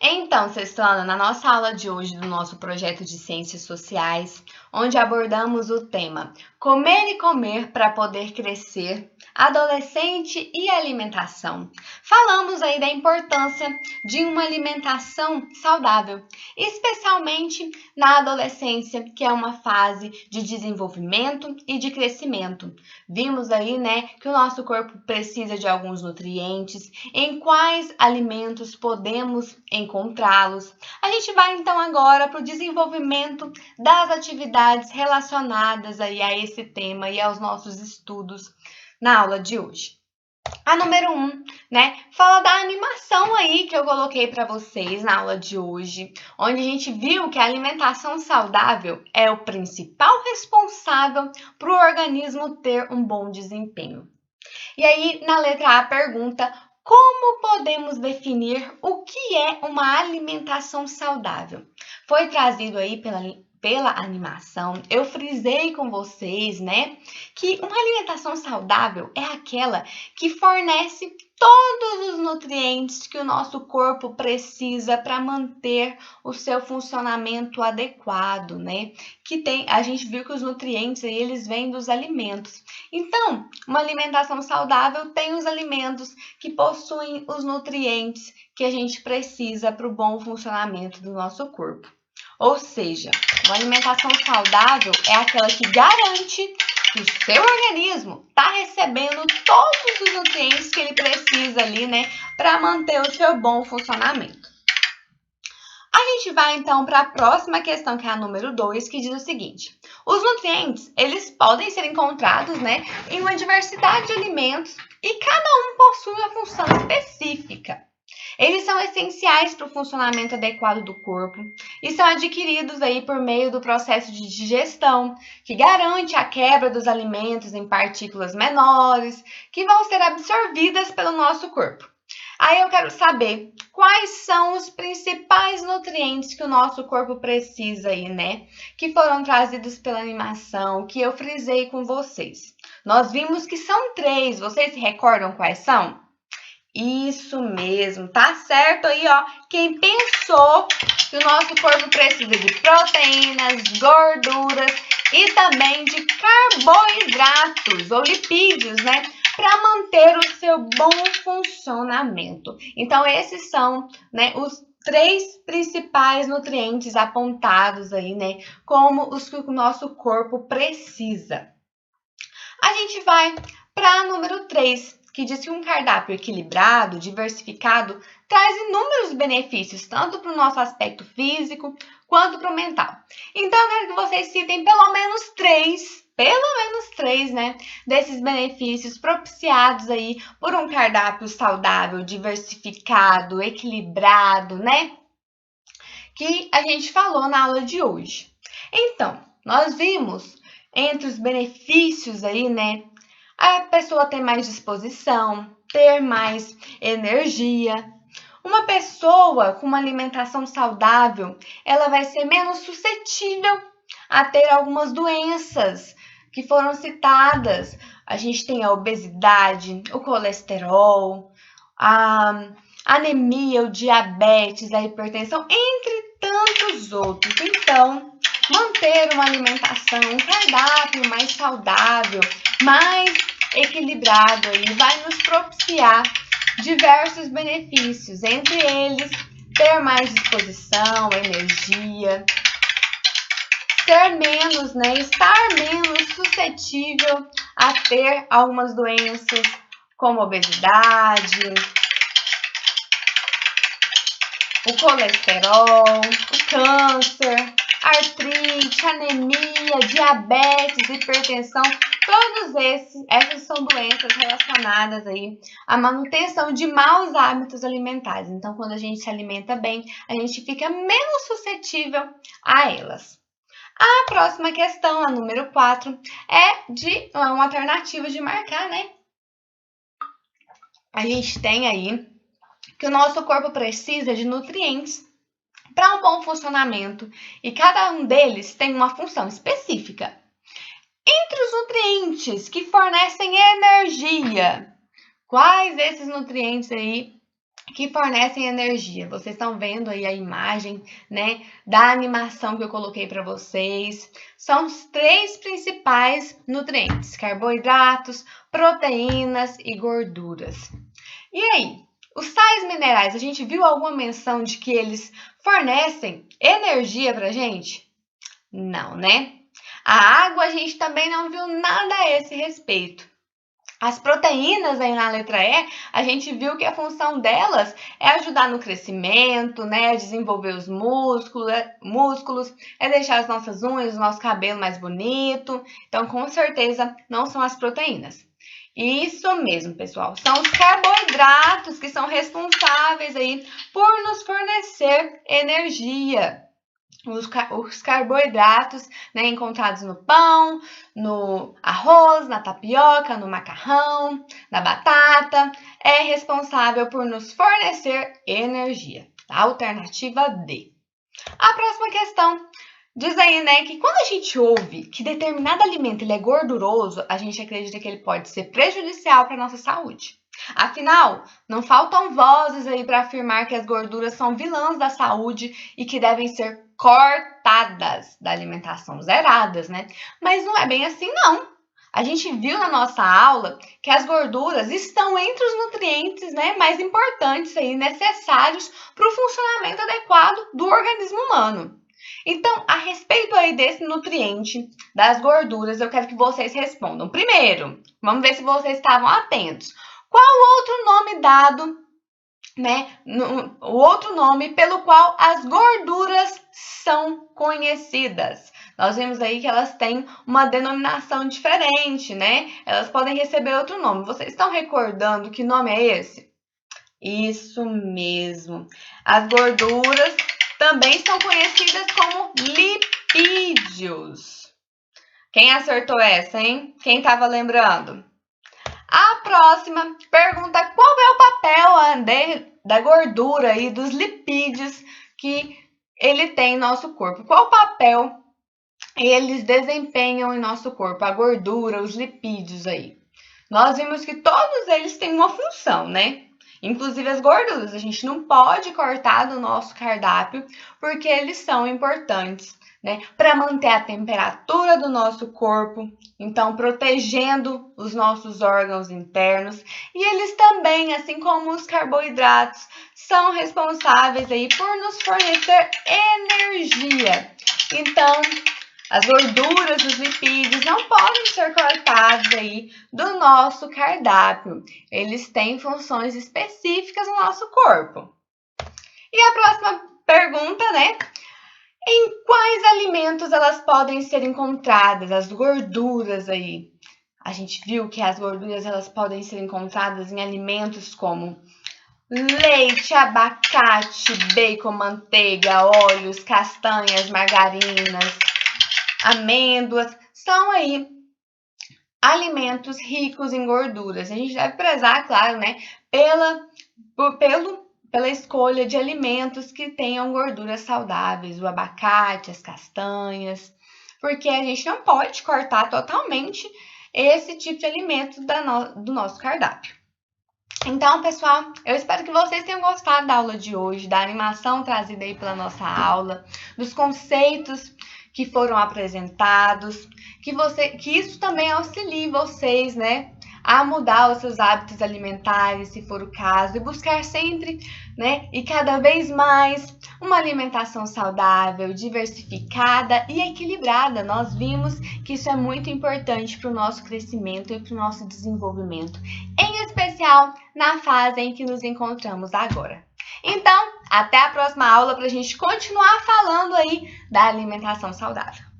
Então, Cestana, na nossa aula de hoje do nosso projeto de Ciências Sociais, onde abordamos o tema Comer e Comer para Poder Crescer, Adolescente e Alimentação, falamos aí da importância de uma alimentação saudável, especialmente na adolescência, que é uma fase de desenvolvimento e de crescimento. Vimos aí, que o nosso corpo precisa de alguns nutrientes, em quais alimentos podemos encontrá-los. A gente vai então agora para o desenvolvimento das atividades relacionadas aí a esse tema e aos nossos estudos na aula de hoje. A número 1, fala da animação aí que eu coloquei para vocês na aula de hoje, onde a gente viu que a alimentação saudável é o principal responsável para o organismo ter um bom desempenho. E aí, na letra A, pergunta como podemos definir o que é uma alimentação saudável? Foi trazido aí pela animação, eu frisei com vocês, que uma alimentação saudável é aquela que fornece todos os nutrientes que o nosso corpo precisa para manter o seu funcionamento adequado, a gente viu que os nutrientes aí, eles vêm dos alimentos. Então, uma alimentação saudável tem os alimentos que possuem os nutrientes que a gente precisa para o bom funcionamento do nosso corpo. Ou seja, uma alimentação saudável é aquela que garante que o seu organismo está recebendo todos os nutrientes que ele precisa ali, para manter o seu bom funcionamento. A gente vai então para a próxima questão, que é a número 2, que diz o seguinte: os nutrientes, eles podem ser encontrados, em uma diversidade de alimentos e cada um possui uma função específica. Eles são essenciais para o funcionamento adequado do corpo e são adquiridos aí por meio do processo de digestão, que garante a quebra dos alimentos em partículas menores, que vão ser absorvidas pelo nosso corpo. Aí eu quero saber quais são os principais nutrientes que o nosso corpo precisa aí, que foram trazidos pela animação, que eu frisei com vocês. Nós vimos que são 3, vocês se recordam quais são? Isso mesmo, tá certo aí, ó. Quem pensou que o nosso corpo precisa de proteínas, gorduras e também de carboidratos ou lipídios, para manter o seu bom funcionamento. Então, esses são, os 3 principais nutrientes apontados aí, como os que o nosso corpo precisa. A gente vai para a número 3, que diz que um cardápio equilibrado, diversificado, traz inúmeros benefícios, tanto para o nosso aspecto físico quanto para o mental. Então, eu quero que vocês citem pelo menos 3, desses benefícios propiciados aí por um cardápio saudável, diversificado, equilibrado, que a gente falou na aula de hoje. Então, nós vimos entre os benefícios aí, a pessoa ter mais disposição, ter mais energia. Uma pessoa com uma alimentação saudável, ela vai ser menos suscetível a ter algumas doenças que foram citadas. A gente tem a obesidade, o colesterol, a anemia, o diabetes, a hipertensão, entre tantos outros. Então, manter uma alimentação, um cardápio mais saudável, mais equilibrado aí, vai nos propiciar diversos benefícios, entre eles ter mais disposição, energia, ser menos, estar menos suscetível a ter algumas doenças como obesidade, o colesterol, o câncer, artrite, anemia, diabetes, hipertensão, todos essas são doenças relacionadas aí à manutenção de maus hábitos alimentares. Então, quando a gente se alimenta bem, a gente fica menos suscetível a elas. A próxima questão, a número 4, é de uma alternativa de marcar, A gente tem aí que o nosso corpo precisa de nutrientes para um bom funcionamento e cada um deles tem uma função específica. Entre os nutrientes que fornecem energia, quais esses nutrientes aí que fornecem energia. Vocês estão vendo aí a imagem, né, da animação que eu coloquei para vocês. São os 3 principais nutrientes: carboidratos, proteínas e gorduras. E aí, os sais minerais, a gente viu alguma menção de que eles fornecem energia pra gente? Não, né? A água a gente também não viu nada a esse respeito. As proteínas aí na letra E, a gente viu que a função delas é ajudar no crescimento, né? Desenvolver os músculos, é deixar as nossas unhas, o nosso cabelo mais bonito. Então, com certeza, não são as proteínas. Isso mesmo, pessoal. São os carboidratos que são responsáveis aí por nos fornecer energia. Os carboidratos, né, encontrados no pão, no arroz, na tapioca, no macarrão, na batata, é responsável por nos fornecer energia. Alternativa D. A próxima questão diz aí, né, que quando a gente ouve que determinado alimento ele é gorduroso, a gente acredita que ele pode ser prejudicial para a nossa saúde. Afinal, não faltam vozes aí para afirmar que as gorduras são vilãs da saúde e que devem ser cortadas da alimentação, zeradas, né? Mas não é bem assim, não. A gente viu na nossa aula que as gorduras estão entre os nutrientes, né, mais importantes aí, necessários para o funcionamento adequado do organismo humano. Então, a respeito aí desse nutriente das gorduras, eu quero que vocês respondam. Primeiro, vamos ver se vocês estavam atentos. Qual o outro nome dado, né? O outro nome pelo qual as gorduras são conhecidas? Nós vimos aí que elas têm uma denominação diferente, né? Elas podem receber outro nome. Vocês estão recordando que nome é esse? Isso mesmo. As gorduras também são conhecidas como lipídios. Quem acertou essa, hein? Quem estava lembrando? A próxima pergunta: qual é o papel da gordura e dos lipídios que ele tem em nosso corpo? Qual papel eles desempenham em nosso corpo? A gordura, os lipídios aí. Nós vimos que todos eles têm uma função, né? Inclusive as gorduras, a gente não pode cortar do nosso cardápio porque eles são importantes, né, para manter a temperatura do nosso corpo, então protegendo os nossos órgãos internos. E eles também, assim como os carboidratos, são responsáveis aí por nos fornecer energia. Então, as gorduras, os lipídios não podem ser cortados aí do nosso cardápio. Eles têm funções específicas no nosso corpo. E a próxima pergunta, né? Em quais alimentos elas podem ser encontradas, as gorduras aí? A gente viu que as gorduras elas podem ser encontradas em alimentos como leite, abacate, bacon, manteiga, óleos, castanhas, margarinas, amêndoas. São aí alimentos ricos em gorduras. A gente deve prezar, claro, né, pela escolha de alimentos que tenham gorduras saudáveis, o abacate, as castanhas, porque a gente não pode cortar totalmente esse tipo de alimento do nosso cardápio. Então, pessoal, eu espero que vocês tenham gostado da aula de hoje, da animação trazida aí pela nossa aula, dos conceitos que foram apresentados, que isso também auxilie vocês, né, a mudar os seus hábitos alimentares, se for o caso, e buscar sempre, né, e cada vez mais uma alimentação saudável, diversificada e equilibrada. Nós vimos que isso é muito importante para o nosso crescimento e para o nosso desenvolvimento, em especial na fase em que nos encontramos agora. Então, até a próxima aula para a gente continuar falando aí da alimentação saudável.